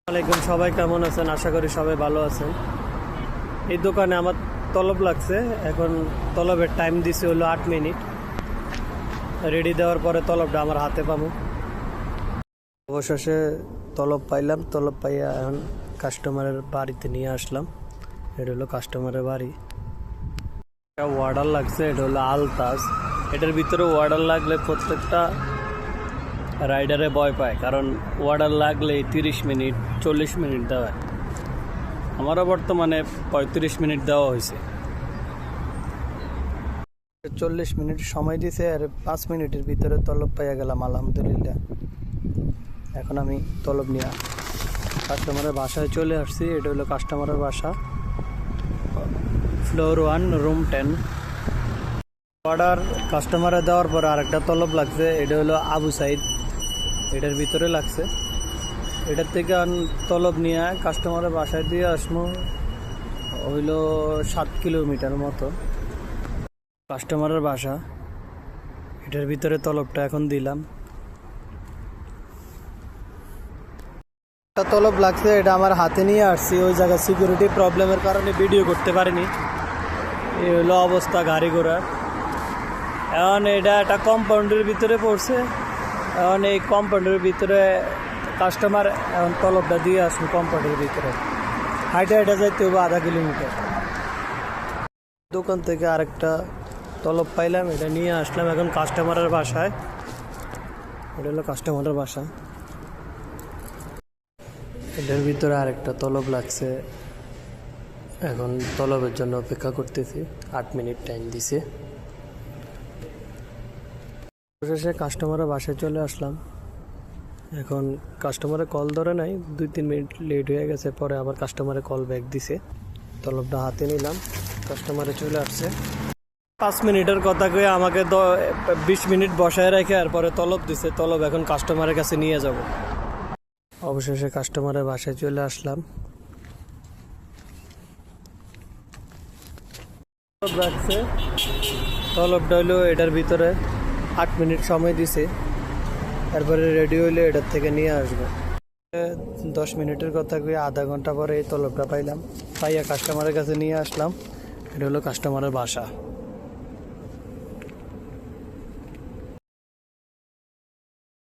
আসসালামাইকুম, সবাই কেমন আছেন? আশা করি সবাই ভালো আছেন। এই দোকানে আমার তলব লাগছে। এখন তলবের টাইম দিছে হলো 8 মিনিট। রেডি দেওয়ার পরে তলবটা আমার হাতে পাবো। অবশেষে তলব পাইলাম। তলব পাইয়া এখন কাস্টমারের বাড়িতে নিয়ে আসলাম। এটা হলো কাস্টমারের বাড়ি। একটা অর্ডার লাগছে, এটা হলো আলতাজ। এটার ভিতরে অর্ডার লাগলে প্রত্যেকটা রাইডারে ভয় পায়, কারণ অর্ডার লাগলে 30 মিনিট 40 মিনিট দেওয়া। আমারও বর্তমানে 35 মিনিট দেওয়া হয়েছে। 40 মিনিট সময় দিছে, আর 5 মিনিটের ভিতরে তলব পাইয়া গেলাম আলহামদুলিল্লাহ। এখন আমি তলব নিয়ে কাস্টমারের বাসায় চলে আসছি। এটা হলো কাস্টমারের বাসা, ফ্লোর 1, রুম 10। অর্ডার কাস্টমারে দেওয়ার পর আরেকটা তলব লাগছে, এটা হলো আবু সাইদ। এটার ভিতরে লাগছে। এটার থেকে তলব নিয়ে কাস্টমারের বাসায় দিয়ে আসবো হইল 7 কিলোমিটার মতো কাস্টমারের বাসা। এটার ভিতরে তলবটা এখন দিলাম। একটা তলব লাগছে, এটা আমার হাতে নিয়ে আসছি। ওই জায়গায় সিকিউরিটি প্রবলেমের কারণে ভিডিও করতে পারিনি। এই হলো অবস্থা গাড়ি ঘোড়ার। এখন এটা একটা কম্পাউন্ডের ভিতরে পড়ছে। এখন এই কম্পাউন্ডের ভিতরে কাস্টমার এখন তলবটা দিয়ে আসবো কম্পাউন্ডের ভিতরে। হাইটে হাইটে যাইতে হবে 1/2 কিলোমিটার। দোকান থেকে আরেকটা তলব পাইলাম, এটা নিয়ে আসলাম এখন কাস্টমারের বাসায়। এটা হলো কাস্টমারের বাসা। এটার ভিতরে আরেকটা তলব লাগছে। এখন তলবের জন্য অপেক্ষা করতেছি। 8 মিনিট টাইম দিছে। অবশেষে কাস্টমারের বাসায় চলে আসলাম। এখন কাস্টমারের কল ধরে নাই, 2-3 মিনিট লেট হয়ে গেছে। পরে আবার কাস্টমারে কল ব্যাক দিছে। তলবটা হাতে নিলাম, কাস্টমারে চলে আসছে। 5 মিনিটের কথা কয়ে আমাকে 20 মিনিট বসায় রেখে আর পরে তলব দিছে। তলব এখন কাস্টমারের কাছে নিয়ে যাব। অবশেষে কাস্টমারের বাসায় চলে আসলাম। তলব রাখছে, তলবটা হইলো এটার ভিতরে 8 মিনিট সময় দিছে। তারপরে রেডি হইলে এটার থেকে নিয়ে আসবে। 10 মিনিটের কথা কয়ে আধা ঘন্টা পরে এই তলবটা পাইলাম। পাইয়া কাস্টমারের কাছে নিয়ে আসলাম। এটা হলো কাস্টমারের বাসা।